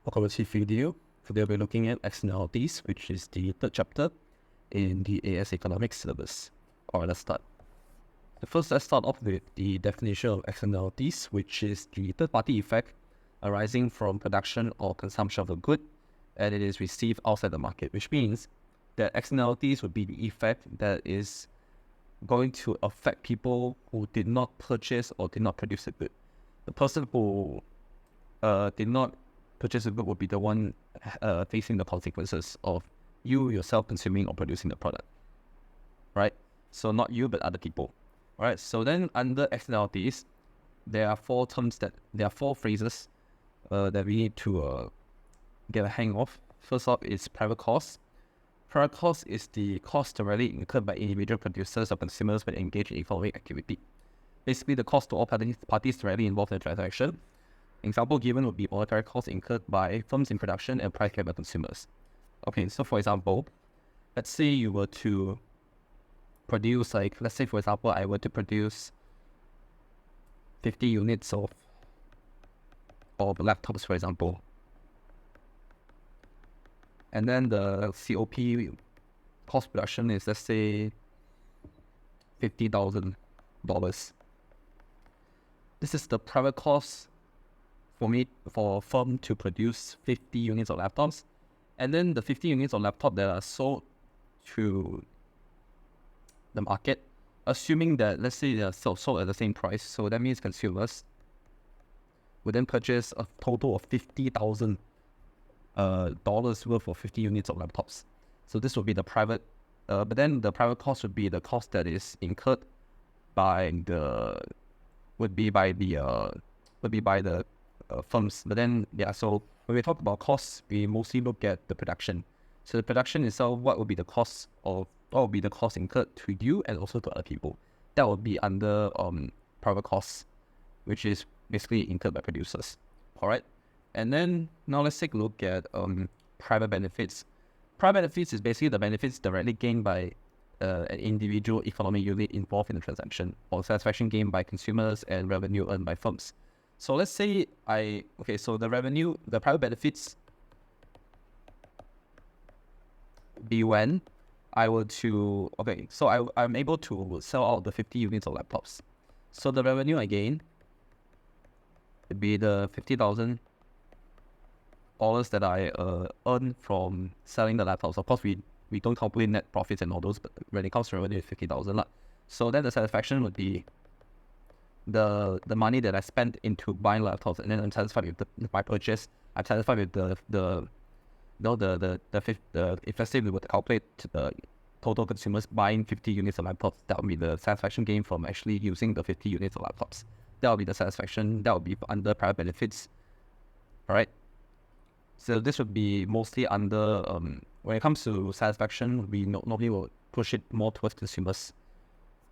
Welcome to qiphyedu. Today we're looking at externalities, which is the third chapter in the AS Economics syllabus. Alright, let's start. First, let's start off with the definition of externalities, which is the third-party effect arising from production or consumption of a good, and it is received outside the market, which means that externalities would be the effect that is going to affect people who did not purchase or did not produce a good. The person who did not purchase a good would be the one facing the consequences of you yourself consuming or producing the product, right? So not you, but other people, right? So then under externalities, there are four phrases that we need to get a hang of. First off is private cost. Private cost is the cost directly incurred by individual producers or consumers when engaged in economic activity. Basically, the cost to all parties directly involved in the transaction. Example given would be monetary costs incurred by firms in production and price paid by consumers. Okay, so for example, let's say you were to produce, let's say for example, I were to produce 50 units of laptops, for example. And then the COP cost production is, let's say, $50,000. This is the private cost for a firm to produce 50 units of laptops, and then the 50 units of laptop that are sold to the market, assuming that, let's say, they are sold at the same price, so that means consumers would then purchase a total of $50,000 worth of 50 units of laptops. So this would be the private, but then the private cost would be the cost that is incurred by the firms. But then, so when we talk about costs, we mostly look at the production. So the production itself, what would be the cost incurred to you and also to other people? That would be under private costs, which is basically incurred by producers. All right. And then now let's take a look at private benefits. Private benefits is basically the benefits directly gained by an individual economic unit involved in the transaction, or satisfaction gained by consumers and revenue earned by firms. So let's say so the private benefits be when I were to, I'm able to sell out the 50 units of laptops. So the revenue I gain would be the $50,000 that I earn from selling the laptops. Of course, we don't calculate net profits and all those, but when it comes to revenue, it's 50,000. So then the satisfaction would be the money that I spent into buying laptops, and then I'm satisfied with my purchase. I'm satisfied with if let's say we were to calculate the total consumers buying 50 units of laptops, that would be the satisfaction gain from actually using the 50 units of laptops. That would be the satisfaction. That would be under private benefits. All right. So this would be mostly under when it comes to satisfaction, we normally will push it more towards consumers.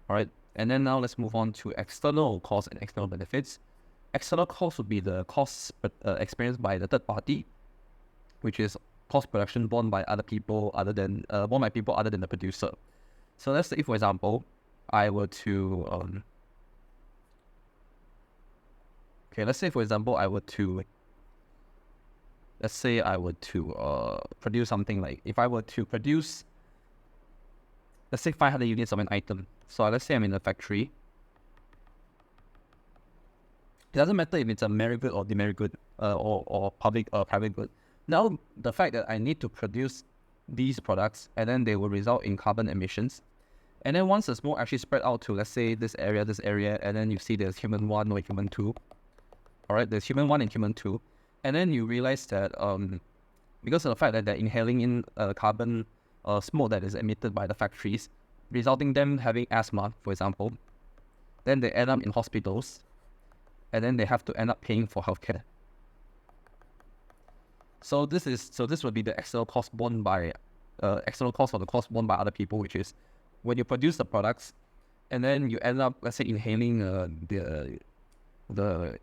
All right. And then now let's move on to external costs and external benefits. External costs would be the costs experienced by the third party, which is cost production borne by people other than the producer. So let's say, for example, I were to produce something like, if I were to produce, let's say 500 units of an item. So let's say I'm in a factory. It doesn't matter if it's a merit good or demerit good, or public or private good. Now, the fact that I need to produce these products, and then they will result in carbon emissions. And then once the smoke actually spread out to, let's say, this area, and then you see there's human 1 or human 2. All right, there's human 1 and human 2. And then you realize that because of the fact that they're inhaling in carbon smoke that is emitted by the factories, resulting them having asthma, for example, then they end up in hospitals, and then they have to end up paying for healthcare. So this would be the external cost borne by external cost or the cost borne by other people, which is when you produce the products, and then you end up, let's say, inhaling the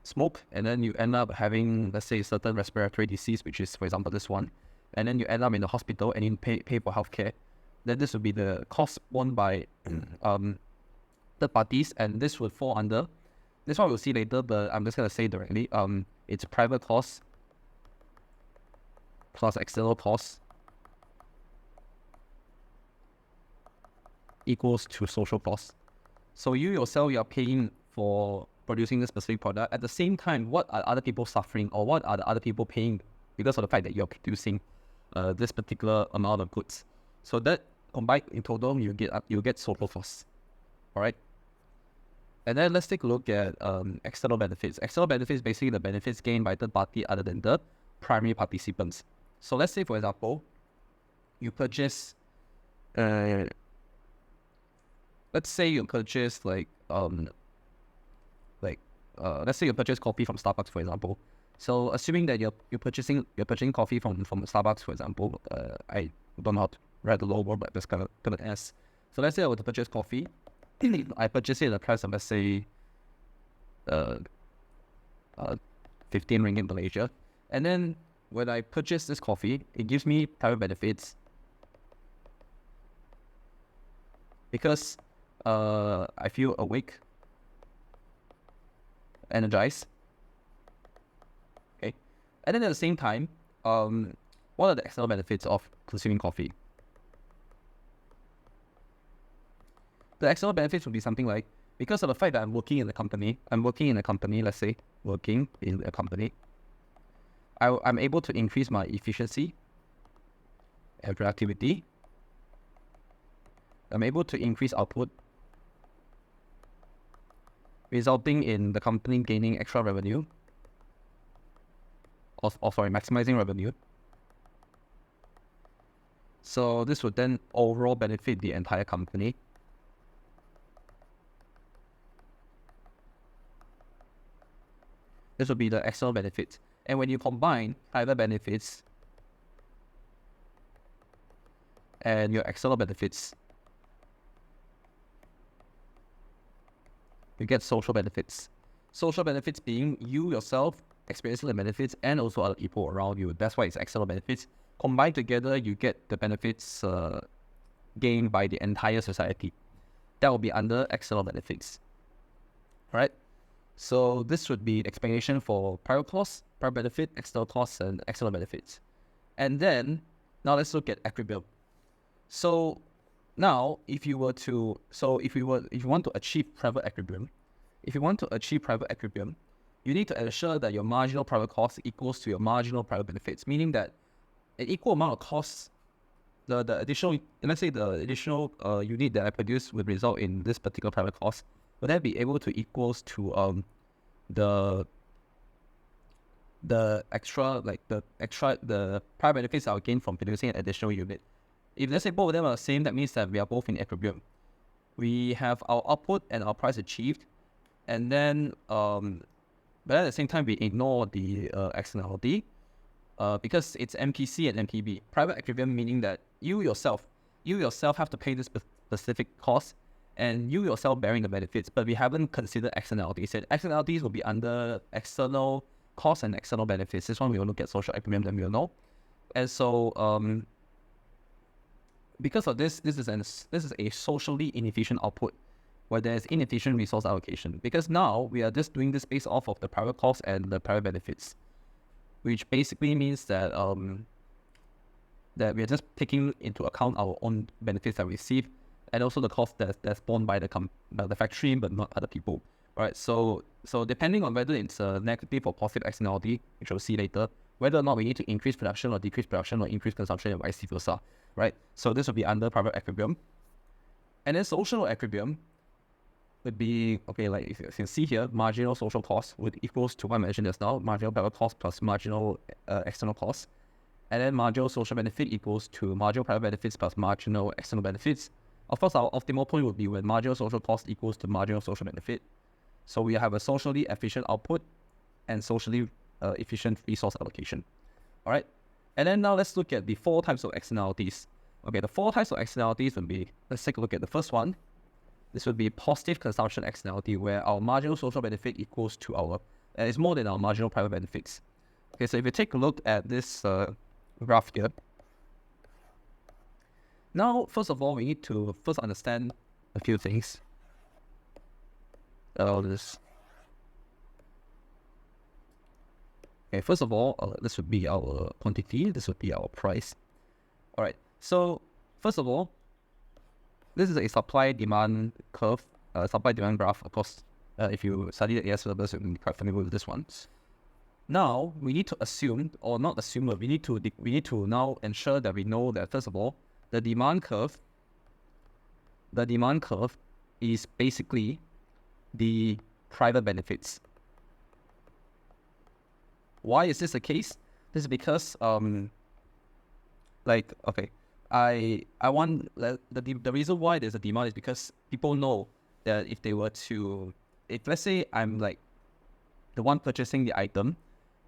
smoke, and then you end up having, let's say, certain respiratory disease, which is, for example, this one, and then you end up in the hospital and you pay for healthcare. Then this would be the cost borne by third parties, and this would fall under, this one we'll see later, but I'm just going to say directly, it's private costs plus external costs equals to social costs. So you yourself, you are paying for producing this specific product. At the same time, what are other people suffering, or what are the other people paying because of the fact that you're producing this particular amount of goods? So that combined in total, you get social costs. All right. And then let's take a look at external benefits. External benefits basically the benefits gained by third party other than the primary participants. So let's say, for example, you purchase, let's say you purchase let's say you purchase coffee from Starbucks, for example. So assuming that you're purchasing coffee from Starbucks, for example, I don't know how to write the logo, but that's kind of S. So let's say I were to purchase coffee. I purchase it at the price of, let's say, 15 ringgit Malaysia. And then when I purchase this coffee, it gives me private benefits because I feel awake, energized. Okay. And then at the same time, what are the external benefits of consuming coffee? The external benefits would be something like, because of the fact that I'm working in a company, let's say, I'm able to increase my efficiency and productivity. I'm able to increase output, resulting in the company gaining extra revenue, maximizing revenue. So this would then overall benefit the entire company. This would be the external benefits. And when you combine private benefits and your external benefits, you get social benefits. Social benefits being you yourself experiencing the benefits and also other people around you. That's why it's external benefits. Combined together, you get the benefits gained by the entire society. That will be under external benefits. All right? So this would be the explanation for private costs, private benefit, external costs, and external benefits. And then, now let's look at equilibrium. So now, if you want to achieve private equilibrium, you need to ensure that your marginal private cost equals to your marginal private benefits, meaning that an equal amount of costs, the additional unit that I produce would result in this particular private cost. Would that be able to equals to the private benefits I'll gain from producing an additional unit? If let's say both of them are the same, that means that we are both in equilibrium. We have our output and our price achieved, and then but at the same time we ignore the externality because it's MPC and MPB. Private equilibrium meaning that you yourself have to pay this specific cost, and you yourself bearing the benefits, but we haven't considered externalities. And externalities will be under external costs and external benefits. This one we will look at social equilibrium, then we will know. And so because of this is a socially inefficient output where there's inefficient resource allocation. Because now we are just doing this based off of the private costs and the private benefits, which basically means that that we are just taking into account our own benefits that we receive, and also the cost that's borne by the factory, but not other people, right? So depending on whether it's a negative or positive externality, which we'll see later, whether or not we need to increase production or decrease production or increase consumption and vice versa, right? So this will be under private equilibrium. And then social equilibrium would be, okay, like if you can see here, marginal social cost would equals to what I mentioned just now, marginal private cost plus marginal external cost. And then marginal social benefit equals to marginal private benefits plus marginal external benefits. Of course, our optimal point would be when marginal social cost equals to marginal social benefit. So we have a socially efficient output and socially efficient resource allocation. All right. And then now let's look at the 4 types of externalities. Okay, the 4 types of externalities would be, let's take a look at the first one. This would be positive consumption externality, where our marginal social benefit equals to and it's more than our marginal private benefits. Okay, so if you take a look at this graph here, now, first of all, we need to first understand a few things about this. Okay, first of all, this would be our quantity, this would be our price. All right, so first of all, this is a supply-demand curve, supply-demand graph. Of course, if you study the AS syllabus, you'll be quite familiar with this one. Now, we need to assume, or not assume, but we need to now ensure that we know that, first of all, the demand curve is basically the private benefits. Why is this the case? This is because, I want the reason why there's a demand is because people know that if let's say I'm like the one purchasing the item,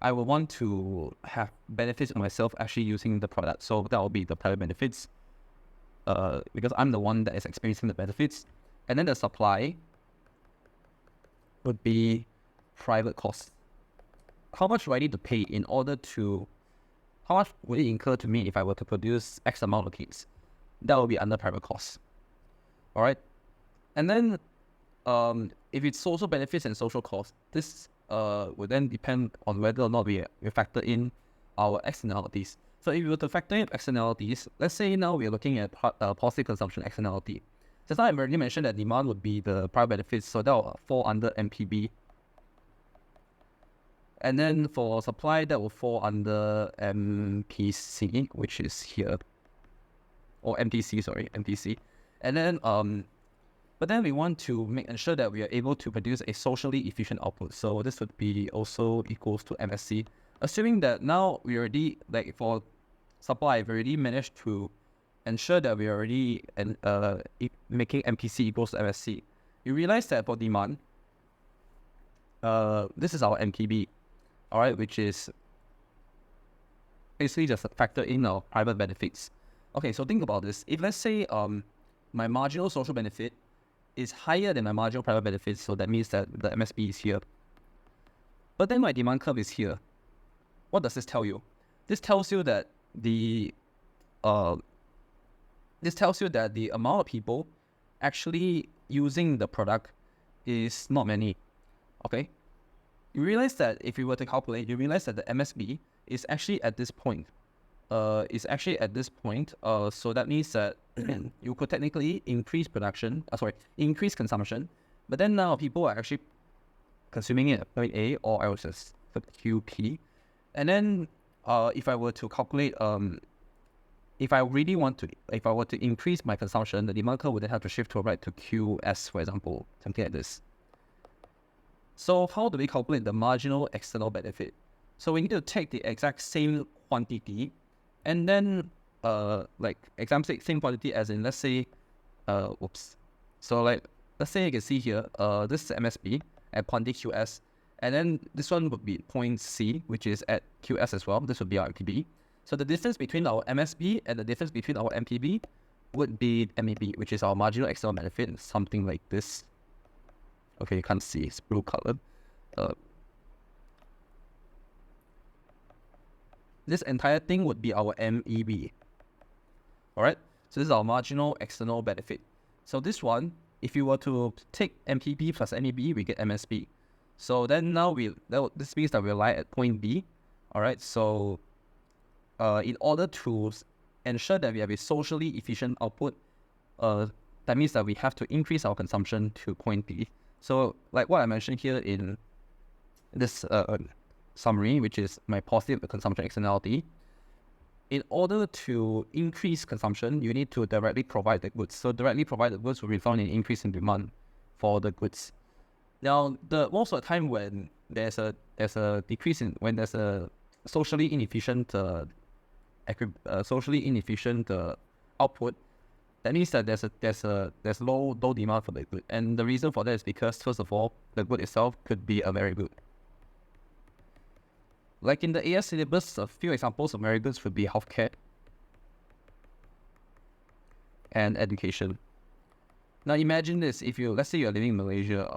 I will want to have benefits for myself actually using the product. So that will be the private benefits, because I'm the one that is experiencing the benefits. And then the supply would be private costs. How much do I need to pay how much would it incur to me if I were to produce X amount of cakes? That will be under private costs. All right. And then if it's social benefits and social costs, this would then depend on whether or not we factor in our externalities. So if we were to factor in externalities, let's say now we're looking at positive consumption externality. Just now I already mentioned that demand would be the private benefits, so that will fall under MPB. And then for supply, that will fall under MPC, which is here. Or MTC, sorry, MTC. And then, but then we want to ensure that we are able to produce a socially efficient output. So this would be also equals to MSC. Assuming that now we already, like for supply, we've already managed to ensure that we are already making MPC equals to MSC. You realize that for demand, this is our MPB. All right, which is basically just a factor in our private benefits. Okay, so think about this. If let's say my marginal social benefit is higher than my marginal private benefits, so that means that the MSB is here. But then my demand curve is here. What does this tell you? This tells you that the amount of people actually using the product is not many. Okay. You realize that if you were to calculate, you realize that the MSB is actually at this point. So that means that you could technically increase consumption, but then now people are actually consuming it at point A, or I would just put QP. And then if I were to calculate, if I were to increase my consumption, the demand curve would then have to shift to right to QS, for example, something like this. So how do we calculate the marginal external benefit? So we need to take the exact same quantity, and then same quantity as in, let's say, So let's say you can see here, this is MSB at quantity QS, and then this one would be point C, which is at QS as well. This would be our MPB. So the difference between our MSB and the difference between our MPB would be MEB, which is our marginal external benefit, something like this. Okay, you can't see, it's blue colored. This entire thing would be our MEB. Alright, so this is our marginal external benefit. So this one, if you were to take MPB plus MEB, we get MSB. So then now this means that we lie at point B. Alright, so in order to ensure that we have a socially efficient output, that means that we have to increase our consumption to point B. So like what I mentioned here in this summary, which is my positive consumption externality, in order to increase consumption, you need to directly provide the goods. So directly provide the goods will result in an increase in demand for the goods. Now, most of the time when there's a decrease in, when there's a socially inefficient output, that means that there's low demand for the good. And the reason for that is because, first of all, the good itself could be a very good. Like in the AS syllabus, a few examples of very goods would be healthcare and education. Now imagine this: let's say you're living in Malaysia,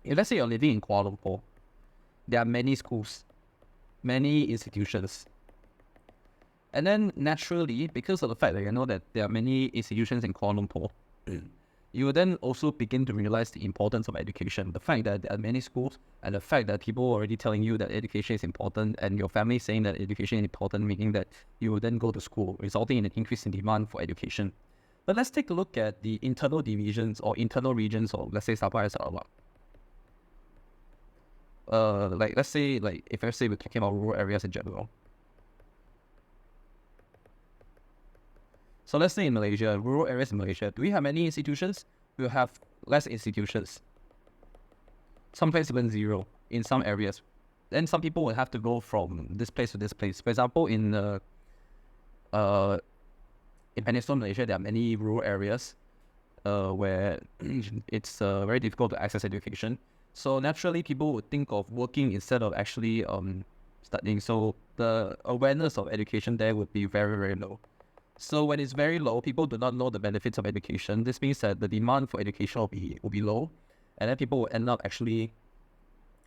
if let's say you're living in Kuala Lumpur, there are many schools, many institutions. And then naturally, because of the fact that you know that there are many institutions in Kuala Lumpur, you will then also begin to realize the importance of education. The fact that there are many schools and the fact that people are already telling you that education is important and your family saying that education is important, meaning that you will then go to school, resulting in an increase in demand for education. But let's take a look at the internal divisions or internal regions of, let's say, Sabah and Sarawak. Let's say we're talking about rural areas in general. So let's say in Malaysia, rural areas in Malaysia, do we have many institutions? We will have less institutions. Sometimes even zero in some areas. Then some people will have to go from this place to this place. For example, in Peninsular Malaysia, there are many rural areas where it's very difficult to access education. So naturally, people would think of working instead of actually studying. So the awareness of education there would be very, very low. So when it's very low, people do not know the benefits of education. This means that the demand for education will be low, and then people will end up actually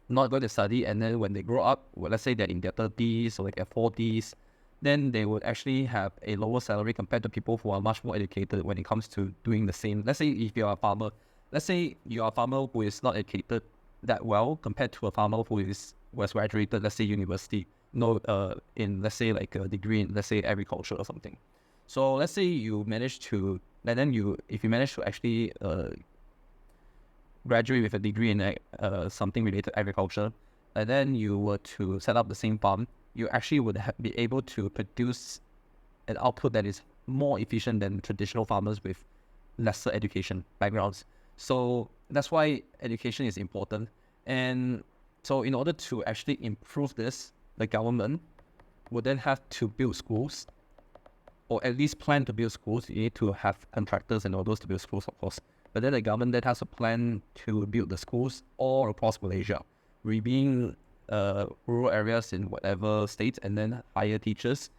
not going to study. And then when they grow up, well, let's say they're in their 30s or like their 40s, then they would actually have a lower salary compared to people who are much more educated when it comes to doing the same. Let's say if you're a farmer, let's say you're a farmer who is not educated that well compared to a farmer who was graduated, let's say university, in let's say like a degree in, let's say, agriculture or something. So let's say you manage to, and then if you manage to actually graduate with a degree in something related to agriculture, and then you were to set up the same farm, you actually would be able to produce an output that is more efficient than traditional farmers with lesser education backgrounds. So that's why education is important. And so in order to actually improve this, the government would then have to build schools, or at least plan to build schools. You need to have contractors and all those to build schools, of course. But then the government then has a plan to build the schools all across Malaysia, being rural areas in whatever states, and then hire teachers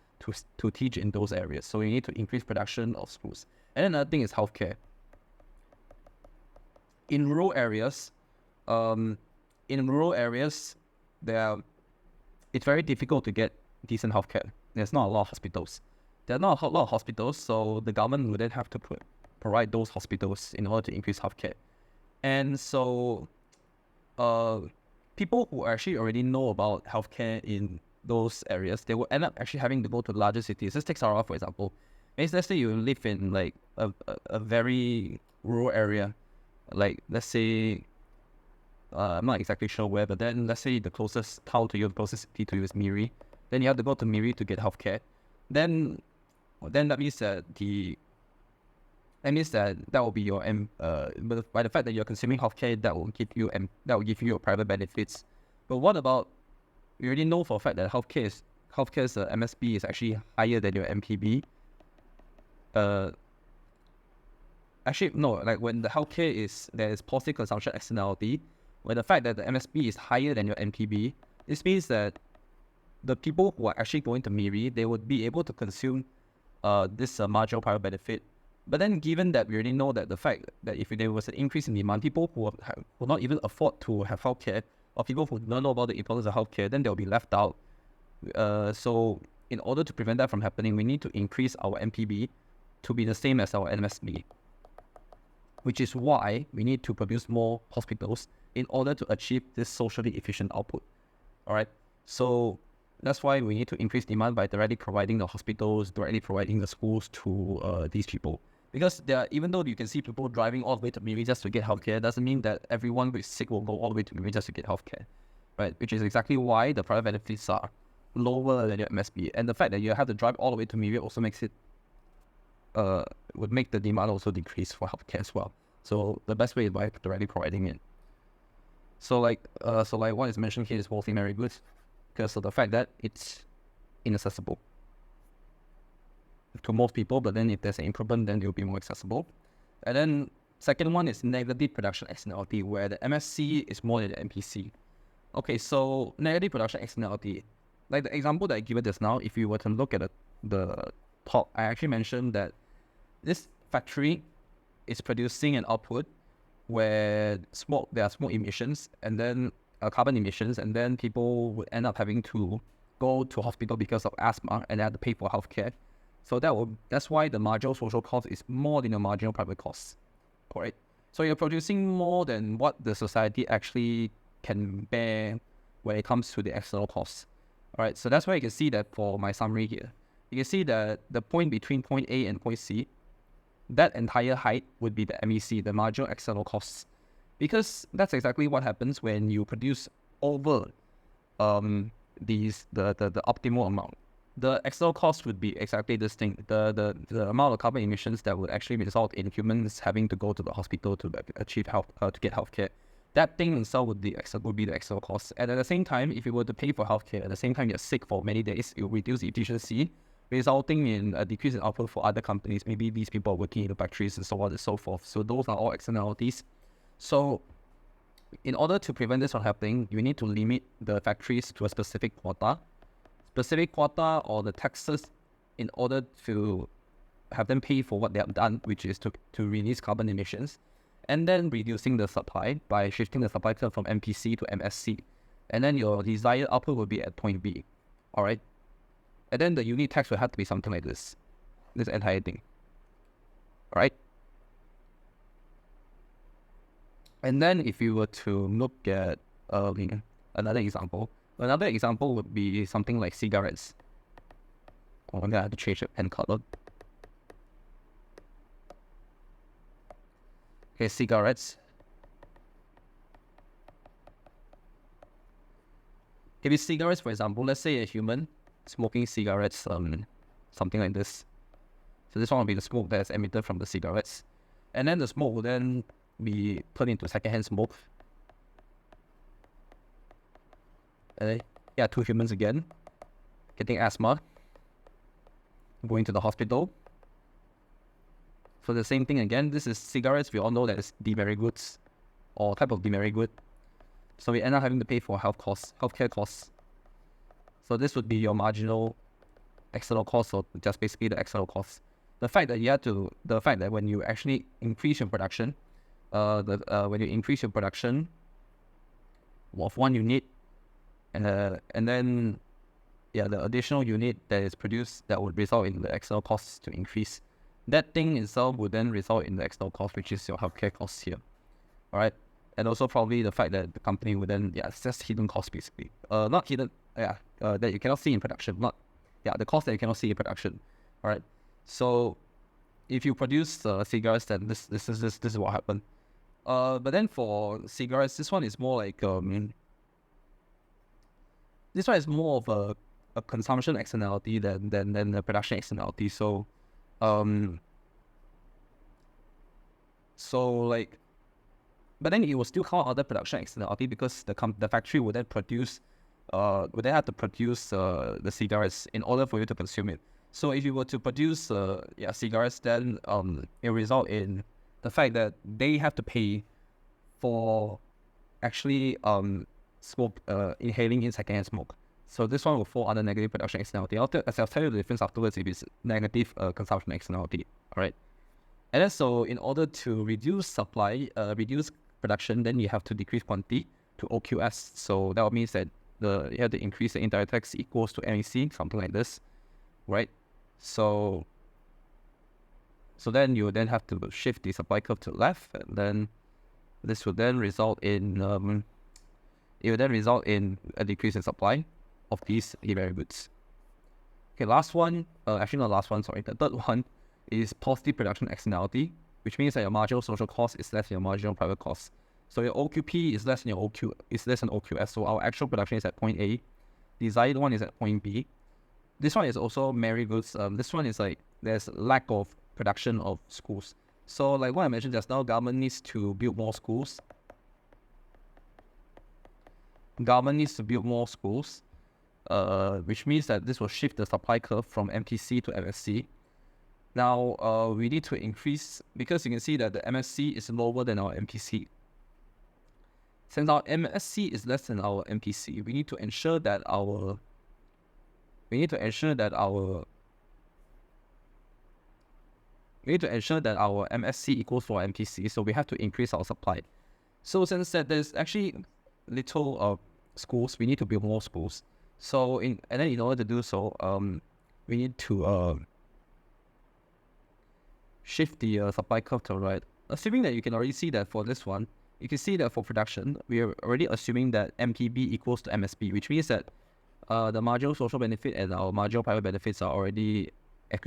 to teach in those areas. So you need to increase production of schools. And another thing is healthcare. In rural areas, it's very difficult to get decent healthcare. There's not a lot of hospitals. There are not a lot of hospitals, so the government would then have to provide those hospitals in order to increase healthcare. And so people who actually already know about healthcare in those areas, they will end up actually having to go to larger cities. Let's take Sarawak, for example. Let's say you live in like a very rural area, like let's say, I'm not exactly sure where, but then let's say the closest town to you, the closest city to you is Miri. Then you have to go to Miri to get healthcare. Then that means that that will be your but by the fact that you're consuming healthcare, that will give you your private benefits. But what about, you already know for a fact that healthcare's MSB is actually higher than your MPB. Actually no, like when the healthcare there is positive consumption externality, when the fact that the MSB is higher than your MPB, this means that the people who are actually going to Miri, they would be able to consume this marginal private benefit. But then given that we already know that the fact that if there was an increase in demand, people who will not even afford to have healthcare, or people who don't know about the importance of healthcare, then they'll be left out. So in order to prevent that from happening, we need to increase our MPB to be the same as our MSB, which is why we need to produce more hospitals in order to achieve this socially efficient output. All right. So that's why we need to increase demand by directly providing the hospitals, directly providing the schools to these people. Because even though you can see people driving all the way to Miri just to get healthcare, doesn't mean that everyone who is sick will go all the way to Miri just to get healthcare, right? Which is exactly why the private benefits are lower than your MSB. And the fact that you have to drive all the way to Miri also makes it, would make the demand also decrease for healthcare as well. So the best way is by directly providing it. So like what is mentioned here is mostly very good, because of the fact that it's inaccessible to most people, but then if there's an improvement, then it will be more accessible. And then second one is negative production externality, where the MSC is more than the MPC. Okay, so negative production externality, like the example that I given just now, if you were to look at the top, I actually mentioned that this factory is producing an output where there are smoke emissions, and then carbon emissions, and then people would end up having to go to hospital because of asthma, and they have to pay for healthcare. So that's why the marginal social cost is more than the marginal private cost. correct? So you're producing more than what the society actually can bear when it comes to the external costs. All right, so that's why you can see that for my summary here. You can see that the point between point A and point C, that entire height would be the MEC, the marginal external costs. Because that's exactly what happens when you produce over the optimal amount. The external cost would be exactly this thing, the amount of carbon emissions that would actually result in humans having to go to the hospital to achieve health, to get healthcare. That thing itself would be the external cost. And at the same time, if you were to pay for healthcare, at the same time you're sick for many days, it will reduce efficiency, resulting in a decrease in output for other companies. Maybe these people are working in the factories and so on and so forth. So those are all externalities. So in order to prevent this from happening, you need to limit the factories to a specific quota or the taxes in order to have them pay for what they have done, which is to release carbon emissions, and then reducing the supply by shifting the supply curve from MPC to MSC. And then your desired output will be at point B. All right. And then the unit tax will have to be something like this entire thing. All right. And then if you were to look at another example would be something like cigarettes. Oh, I'm gonna have to change the pen color. Okay, cigarettes. If it's cigarettes, for example, let's say a human smoking cigarettes, something like this. So this one will be the smoke that's emitted from the cigarettes. And then the smoke will then be put into secondhand smoke. Yeah, 2 humans again, getting asthma, going to the hospital. So the same thing again, this is cigarettes. We all know that it's demerit goods or type of demerit good. So we end up having to pay for healthcare costs. So this would be your marginal external cost, or just basically the external costs. The fact that when you actually increase your production, when you increase your production of 1 unit, and then the additional unit that is produced, that would result in the external costs to increase. That thing itself would then result in the external cost, which is your healthcare costs here. All right, and also probably the fact that the company would then it's just hidden costs basically. Not hidden, that you cannot see in production. The cost that you cannot see in production. All right, so if you produce cigarettes, then this is what happened. But then for cigarettes, this one is more like this one is more of a consumption externality than the production externality. So but then it will still count other production externality, because the factory would then have to produce the cigarettes in order for you to consume it. So if you were to produce cigarettes, then it will result in the fact that they have to pay for actually inhaling in secondhand smoke. So this one will fall under negative production externality. I'll tell you the difference afterwards if it's negative consumption externality. All right. And then so in order to reduce supply, reduce production, then you have to decrease quantity to OQS. So that means that you have to increase the indirect tax equals to MEC, something like this, right? So then you then have to shift the supply curve to the left, and then this would then result in a decrease in supply of these demerit goods. Okay, last one, actually not last one, sorry. The third one is positive production externality, which means that your marginal social cost is less than your marginal private cost. So your OQP is less than your OQS. So our actual production is at point A. Desired one is at point B. This one is also merit goods. This one is like there's lack of production of schools. So like what I mentioned just now, government needs to build more schools. Which means that this will shift the supply curve from MPC to MSC. Now, we need to increase, because you can see that the MSC is lower than our MPC. Since our MSC is less than our MPC, we need to ensure that our MSC equals to our MPC, so we have to increase our supply. So since that there's actually little schools, we need to build more schools. So in order to do so, we need to shift the supply curve to the right. assuming that you can already see that for this one, you can see that for production, we are already assuming that MPB equals to MSB, which means that the marginal social benefit and our marginal private benefits are already in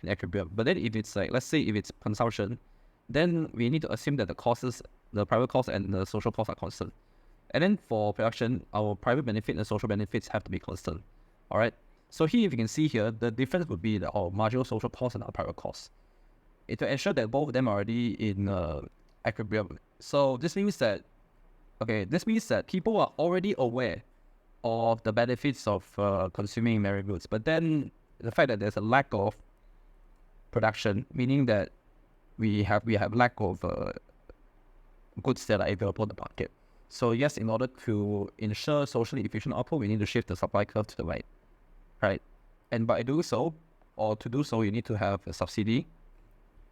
equilibrium. But then if it's like, let's say if it's consumption, then we need to assume that the costs, the private costs and the social costs are constant. And then for production, our private benefit and social benefits have to be constant. All right. So here, if you can see here, the difference would be our marginal social costs and our private costs. To ensure that both of them are already in equilibrium. So this means that, people are already aware of the benefits of consuming merit goods. But then the fact that there's a lack of production, meaning that we have lack of goods that are available in the market. So yes, in order to ensure socially efficient output, we need to shift the supply curve to the right? And by doing so, or to do so, you need to have a subsidy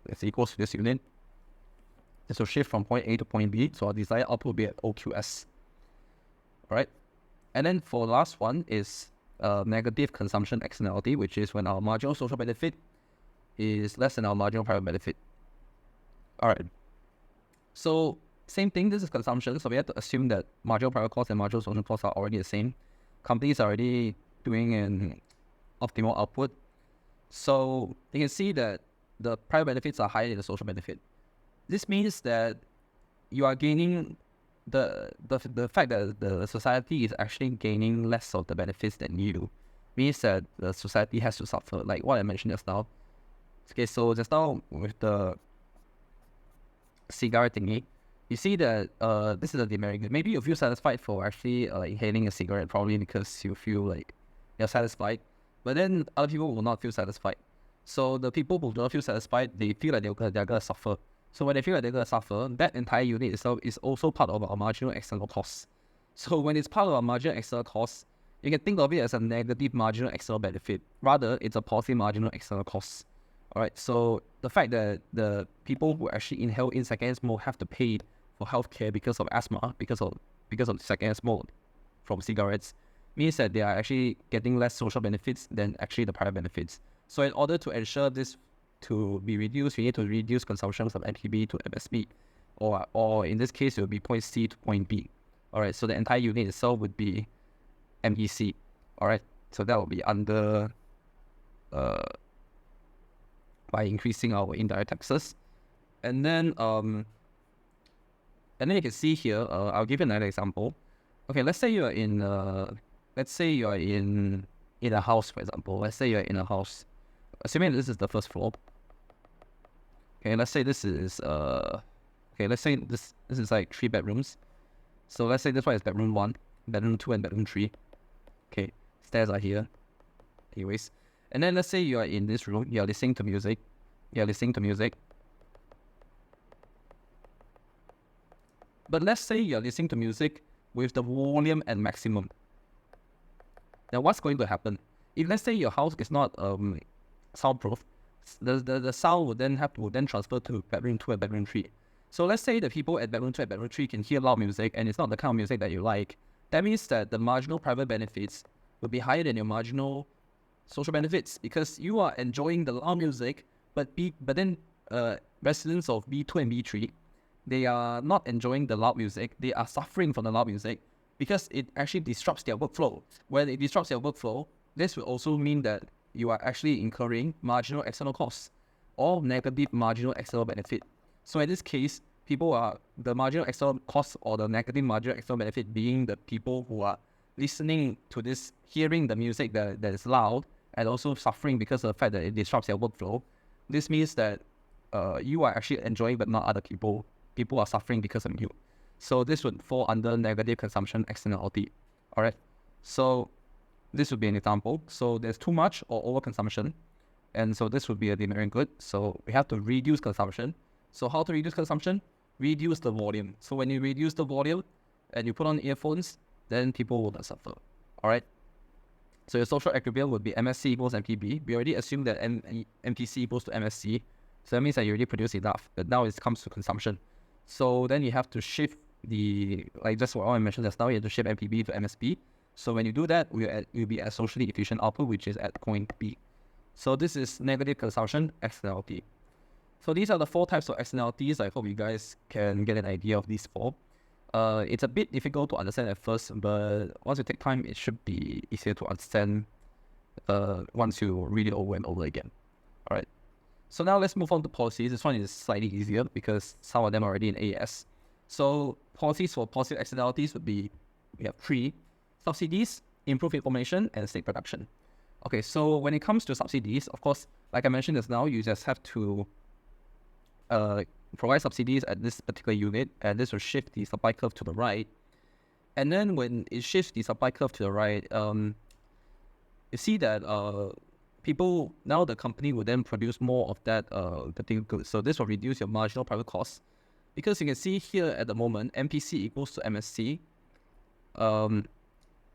that's equals to this unit. So shift from point A to point B. So our desired output will be at OQS. All right. And then for the last one is negative consumption externality, which is when our marginal social benefit is less than our marginal private benefit. All right. So same thing, this is consumption. So we have to assume that marginal private costs and marginal social costs are already the same. Companies are already doing an optimal output. So you can see that the private benefits are higher than the social benefit. This means that you are gaining the fact that the society is actually gaining less of the benefits than you do, means that the society has to suffer, like what I mentioned just now. Okay, so just now with the cigarette thingy, you see that this is a demerit good. Maybe you feel satisfied for actually inhaling a cigarette, probably because you feel like you're satisfied. But then other people will not feel satisfied. So the people who don't feel satisfied, they feel like they're going to suffer. So when they feel like they're going to suffer, that entire unit itself is also part of our marginal external costs. So when it's part of our marginal external costs, you can think of it as a negative marginal external benefit. Rather, it's a positive marginal external cost. All right. So the fact that the people who actually inhale in second smoke have to pay for healthcare because of asthma, because of the second smoke from cigarettes, means that they are actually getting less social benefits than actually the private benefits. So in order to ensure this to be reduced, we need to reduce consumption from MPB to MSB, or in this case, it would be point C to point B. All right, so the entire unit itself would be MEC. All right, so that will be under by increasing our indirect taxes, and then you can see here. I'll give you another example. Okay, let's say you are in in a house, for example. Let's say you're in a house. Assuming this is the first floor. Okay, let's say this is let's say this is like 3 bedrooms. So let's say this one is bedroom 1, bedroom 2, and bedroom 3. Okay, stairs are here. Anyways, and then let's say you are in this room. You're listening to music. But let's say you're listening to music with the volume at maximum. Now, what's going to happen? If let's say your house is not soundproof, the sound would then transfer to bedroom 2 and bedroom 3. So let's say the people at bedroom 2 and bedroom 3 can hear loud music and it's not the kind of music that you like. That means that the marginal private benefits will be higher than your marginal social benefits because you are enjoying the loud music, but then residents of B2 and B3, they are not enjoying the loud music. They are suffering from the loud music because it actually disrupts their workflow. When it disrupts their workflow, this will also mean that you are actually incurring marginal external costs or negative marginal external benefit. So in this case, the marginal external costs or the negative marginal external benefit being the people who are listening to this, hearing the music that is loud and also suffering because of the fact that it disrupts their workflow. This means that you are actually enjoying but not other people. People are suffering because of you. So this would fall under negative consumption externality. All right. So this would be an example. So there's too much or overconsumption. And so this would be a demerit good. So we have to reduce consumption. So how to reduce consumption? Reduce the volume. So when you reduce the volume and you put on earphones, then people will not suffer. All right. So your social equilibrium would be MSC equals MPB. We already assumed that MPC equals to MSC. So that means that you already produce enough. But now it comes to consumption. So then you have to shift just what I mentioned just now, you have to shift MPB to MSB. So when you do that, you'll be at socially efficient output, which is at point B. So this is negative consumption externality. So these are the 4 types of externalities. I hope you guys can get an idea of these 4. It's a bit difficult to understand at first, but once you take time, it should be easier to understand once you read it over and over again. All right. So now let's move on to policies. This one is slightly easier because some of them are already in AS. So policies for positive externalities would be, we have 3: subsidies, improve information, and state production. Okay, so when it comes to subsidies, of course, like I mentioned just now, you just have to provide subsidies at this particular unit, and this will shift the supply curve to the right. And then when it shifts the supply curve to the right, you see that now the company will then produce more of that particular good. So this will reduce your marginal private costs, because you can see here at the moment, MPC equals to MSC.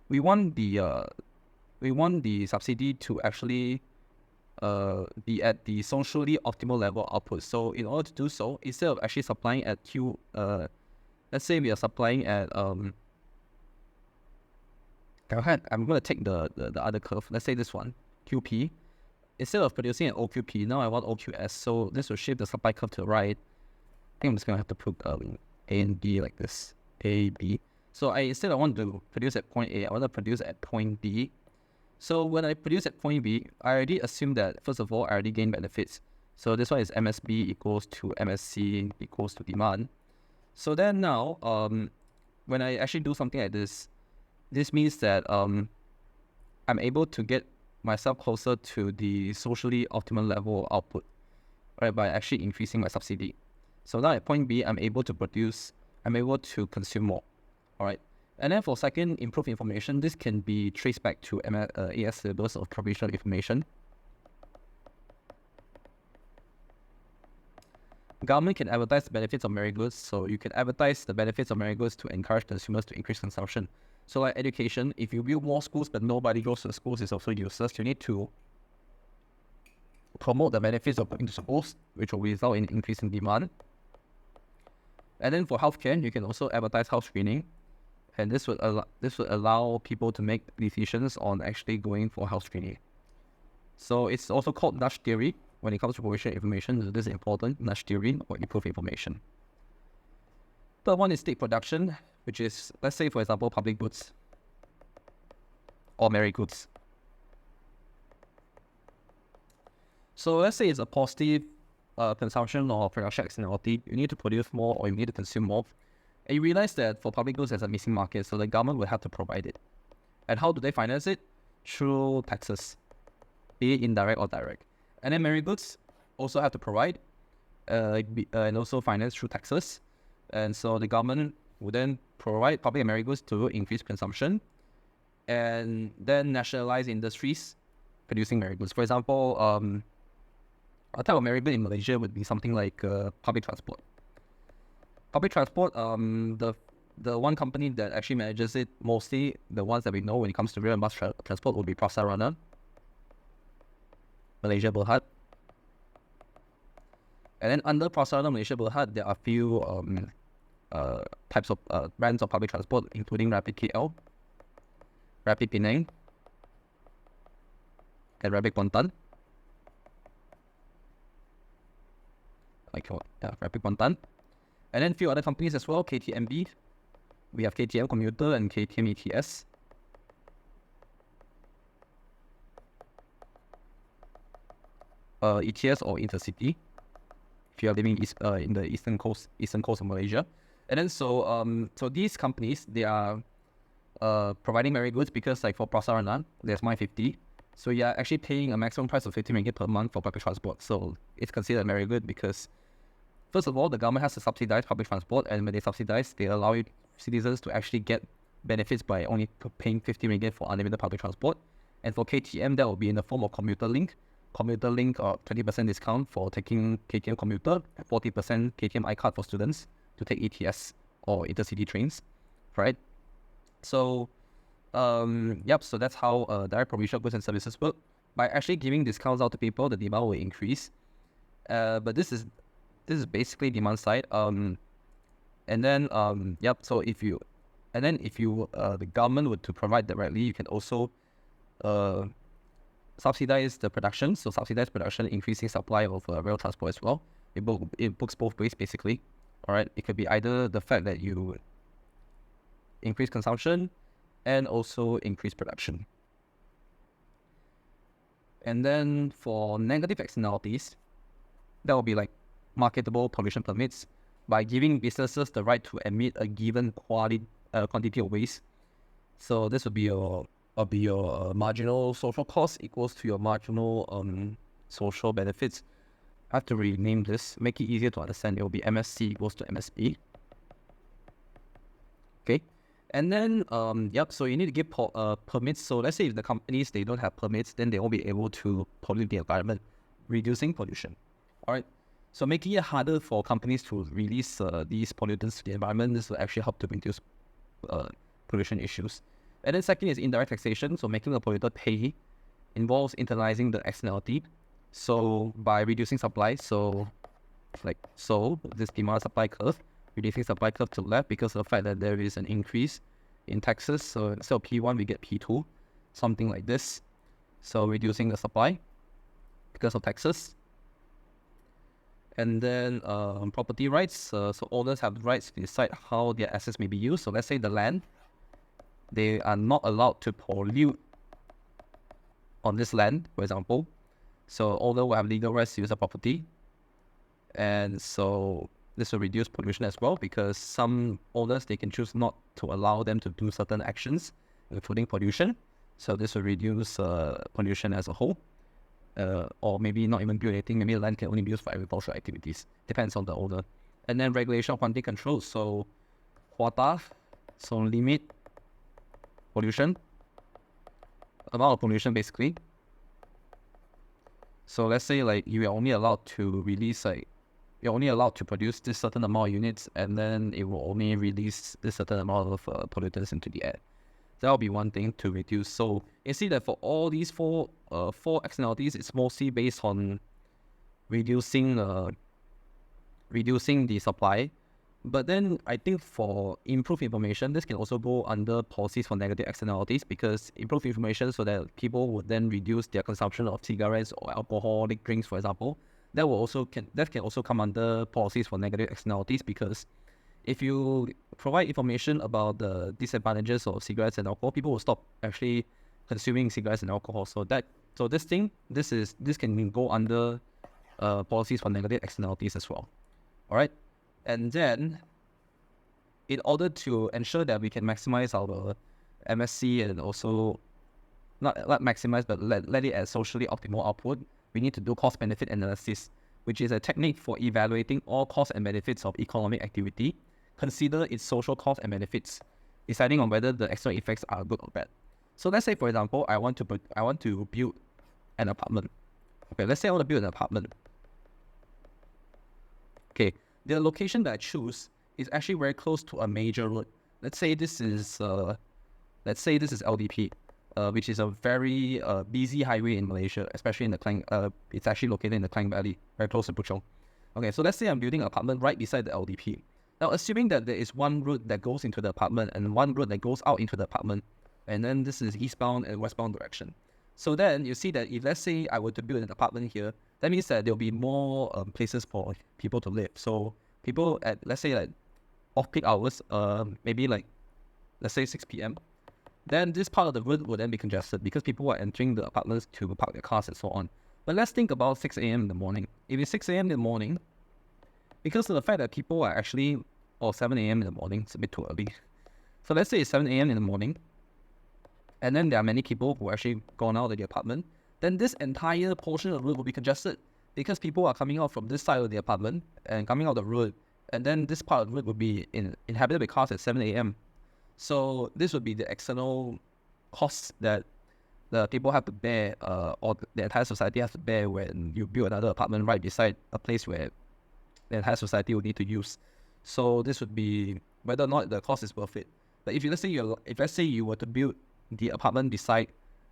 We want the subsidy to actually be at the socially optimal level output. So in order to do so, instead of actually supplying at let's say we are supplying at I'm going to take the other curve. Let's say this one, QP. Instead of producing at OQP, now I want OQS. So this will shift the supply curve to the right. I think I'm just going to have to put A and B like this, A, B. So instead I want to produce at point A, I want to produce at point B. So when I produce at point B, I already assume that, first of all, I already gain benefits. So this one is MSB equals to MSC equals to demand. So then now, when I actually do something like this, this means that I'm able to get myself closer to the socially optimal level of output, right, by actually increasing my subsidy. So now at point B, I'm able to consume more, all right? And then for second, improve information, this can be traced back to AS syllabus of provisional information. Government can advertise the benefits of merit goods, so you can advertise the benefits of merit goods to encourage consumers to increase consumption. So like education, if you build more schools but nobody goes to the schools, it's also useless. You need to promote the benefits of going to schools, which will result in increasing demand. And then for healthcare, you can also advertise health screening, and this would allow people to make decisions on actually going for health screening. So it's also called nudge theory when it comes to provisional information. So this is important, nudge theory or improve information. Third one is state production, which is, let's say, for example, public goods or merit goods. So let's say it's a positive consumption or production externality. You need to produce more or you need to consume more. And you realize that for public goods, there's a missing market, so the government will have to provide it. And how do they finance it? Through taxes, be it indirect or direct. And then merit goods also have to provide and also finance through taxes. And so the government will then provide public and merit goods to increase consumption, and then nationalize industries producing merit goods. For example, a type of merit good in Malaysia would be something like public transport. Public transport, the one company that actually manages it, mostly the ones that we know when it comes to rail and bus transport, will be Prasarana, Malaysia Berhad. And then under Prasarana, Malaysia Berhad, there are a few types of brands of public transport, including Rapid KL, Rapid Penang, and Rapid Kuantan. Rapid Kuantan. And then a few other companies as well, KTMB. We have KTM Commuter and KTM ETS. ETS or Intercity, if you are living in the eastern coast of Malaysia. And then so these companies, they are providing merit goods because, like for Prasarana, there's -50. So you are actually paying a maximum price of 50 ringgit per month for public transport. So it's considered merit good because, first of all, the government has to subsidize public transport, and when they subsidize, they allow citizens to actually get benefits by only paying 50 ringgit for unlimited public transport. And for KTM, that will be in the form of Commuter Link. Commuter Link, 20% discount for taking KTM Commuter, 40% KTM iCard for students to take ETS or intercity trains, right? So, so that's how direct provision of goods and services work. By actually giving discounts out to people, the demand will increase. But this is basically demand side. So if the government were to provide directly, you can also subsidize the production. So subsidize production, increasing supply of rail transport as well. it works both ways basically. All right, it could be either the fact that you increase consumption and also increase production. And then for negative externalities, that will be like marketable pollution permits. By giving businesses the right to emit a given quantity of waste. So this would be your marginal social cost equals to your marginal social benefits. I have to rename this, make it easier to understand. It will be MSC equals to MSP. Okay, and then so you need to give permits. So let's say if the companies, they don't have permits, then they won't be able to pollute the environment, reducing pollution. All right, so making it harder for companies to release these pollutants to the environment, this will actually help to reduce pollution issues. And then second is indirect taxation. So making the polluter pay involves internalizing the externality. So by reducing supply, so this demand supply curve, reducing supply curve to the left because of the fact that there is an increase in taxes. So instead of P1, we get P2, something like this. So reducing the supply because of taxes. And then property rights. So owners have the rights to decide how their assets may be used. So let's say the land, they are not allowed to pollute on this land, for example. So owner will have legal rights to use the property. And so this will reduce pollution as well, because some owners, they can choose not to allow them to do certain actions, including pollution. So this will reduce pollution as a whole. Or maybe not even build anything. Maybe the land can only be used for agricultural activities. Depends on the owner. And then regulation of quantity control. So quota, so limit pollution, amount of pollution basically. So let's say like you are only allowed to release you're only allowed to produce this certain amount of units, and then it will only release this certain amount of pollutants into the air. That will be one thing to reduce. So you see that for all these four externalities, it's mostly based on reducing the supply. But then I think for improved information, this can also go under policies for negative externalities, because improved information so that people would then reduce their consumption of cigarettes or alcoholic drinks, for example. That can also come under policies for negative externalities, because if you provide information about the disadvantages of cigarettes and alcohol, people will stop actually consuming cigarettes and alcohol. So this can go under policies for negative externalities as well. All right, and then in order to ensure that we can maximize our MSC and also not maximize, but let it as socially optimal output, we need to do cost-benefit analysis, which is a technique for evaluating all costs and benefits of economic activity. Consider its social costs and benefits, deciding on whether the external effects are good or bad. So let's say, for example, I want to build an apartment. Okay, let's say I want to build an apartment. Okay, the location that I choose is actually very close to a major road. Let's say this is LDP, which is a very busy highway in Malaysia, especially in the Klang. It's actually located in the Klang Valley, very close to Puchong. Okay, so let's say I'm building an apartment right beside the LDP. Now, assuming that there is one road that goes into the apartment and one road that goes out into the apartment, and then this is eastbound and westbound direction. So then you see that if, let's say, I were to build an apartment here, that means that there'll be more places for people to live. So people at, let's say, like off-peak hours, maybe like, let's say 6 p.m., then this part of the road will then be congested because people are entering the apartments to park their cars and so on. But let's think about 6 a.m. in the morning. If it's 6 a.m. in the morning, because of the fact that people are actually, or 7 a.m. in the morning, it's a bit too early. So let's say it's 7 a.m. in the morning, and then there are many people who actually gone out of the apartment, then this entire portion of the road will be congested because people are coming out from this side of the apartment and coming out the road, and then this part of the road will be inhabited by cars at 7 a.m. So this would be the external costs that the people have to bear, or the entire society has to bear when you build another apartment right beside a place where the entire society will need to use. So this would be whether or not the cost is worth it. But if let's say you were to build the apartment beside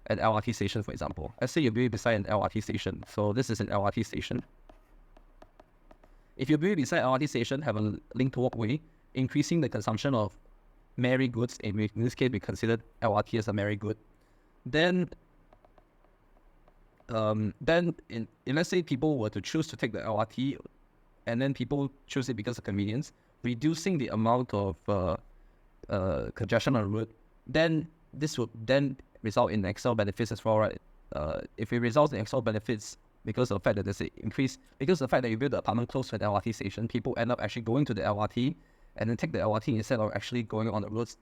an LRT station, for example. Let's say you build it beside an LRT station. So this is an LRT station. If you build it beside an LRT station, have a linked walkway, increasing the consumption of merry goods, in this case we consider LRT as a merry good, then let's say people were to choose to take the LRT and then people choose it because of convenience, reducing the amount of congestion on the road, then this would then result in external benefits as well, right? If it results in external benefits because of the fact that there's an increase, because of the fact that you build the apartment close to an LRT station, people end up actually going to the LRT and then take the LRT instead of actually going on the roads,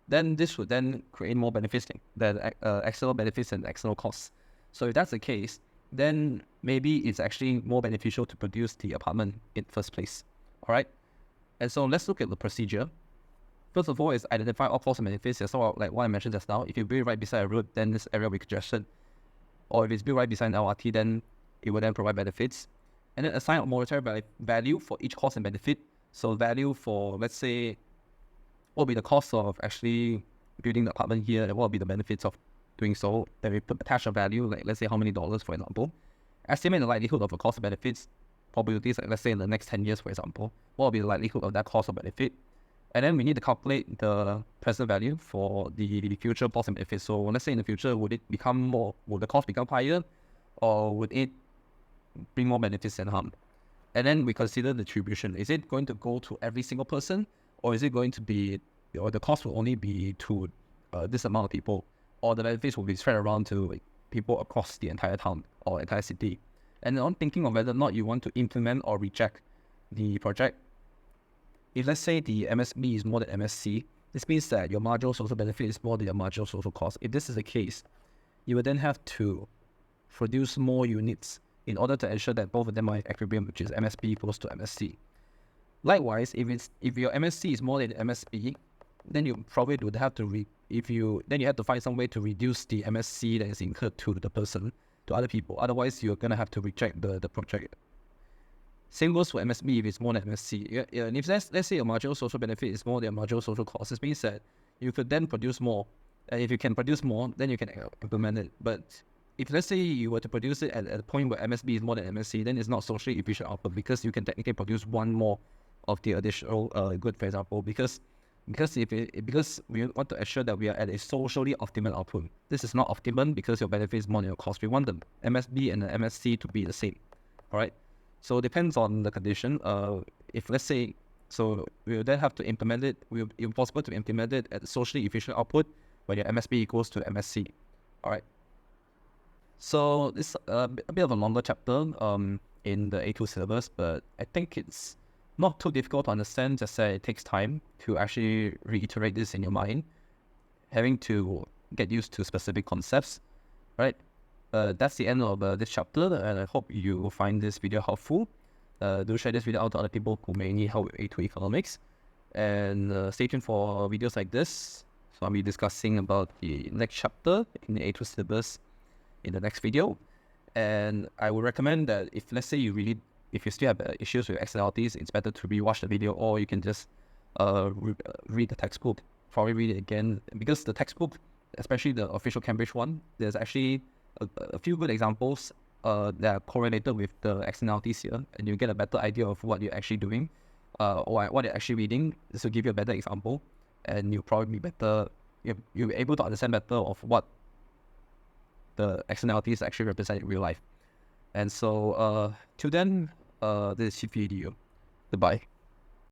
then this would then create more benefits than external benefits and external costs. So if that's the case, then maybe it's actually more beneficial to produce the apartment in the first place. All right. And so let's look at the procedure. First of all, is identify all costs and benefits. That's all, like what I mentioned just now. If you build right beside a road, then this area will be congested. Or if it's built right beside an LRT, then it will then provide benefits. And then assign a monetary value for each cost and benefit. So value for, let's say, what will be the cost of actually building the apartment here, and what will be the benefits of doing so. Then we attach a value, like let's say how many dollars, for example. Estimate the likelihood of a cost and benefits, probabilities, like let's say in the next 10 years, for example. What will be the likelihood of that cost or benefit? And then we need to calculate the present value for the future cost and benefits. So let's say in the future, would it become more, would the cost become higher, or would it bring more benefits than harm? And then we consider the distribution. Is it going to go to every single person, or is it going to be, or the cost will only be to this amount of people, or the benefits will be spread around to people across the entire town or entire city? And on thinking of whether or not you want to implement or reject the project, if let's say the MSB is more than MSC, this means that your marginal social benefit is more than your marginal social cost. If this is the case, you will then have to produce more units in order to ensure that both of them are in equilibrium, which is MSB equals to MSC. Likewise, if your MSC is more than MSB, then you probably would have to you have to find some way to reduce the MSC that is incurred to the person, to other people. Otherwise, you're gonna have to reject the project. Same goes for MSB if it's more than MSC. And if let's say your marginal social benefit is more than marginal social cost, this means that you could then produce more. And if you can produce more, then you can implement it. But if let's say you were to produce it at a point where MSB is more than MSC, then it's not socially efficient output, because you can technically produce one more of the additional good, for example, because we want to ensure that we are at a socially optimal output. This is not optimum because your benefit is more than your cost. We want the MSB and the MSC to be the same. All right. So it depends on the condition. If let's say, so we will then have to implement it. It will be possible to implement it at socially efficient output when your MSB equals to MSC. All right. So this a bit of a longer chapter in the A2 syllabus, but I think it's not too difficult to understand, just that it takes time to actually reiterate this in your mind, having to get used to specific concepts, right? That's the end of this chapter, and I hope you will find this video helpful. Do share this video out to other people who may need help with A2 economics, and stay tuned for videos like this. So I'll be discussing about the next chapter in the A2 syllabus in the next video. And I would recommend that if let's say if you still have issues with externalities, it's better to rewatch the video, or you can just read the textbook. Probably read it again, because the textbook, especially the official Cambridge one, there's actually a few good examples that are correlated with the externalities here, and you get a better idea of what you're actually doing, or what you're actually reading. This will give you a better example, and you'll probably be better. You'll be able to understand better of what the externalities actually represent in real life. And so, till then, this is qiphyedu. Goodbye.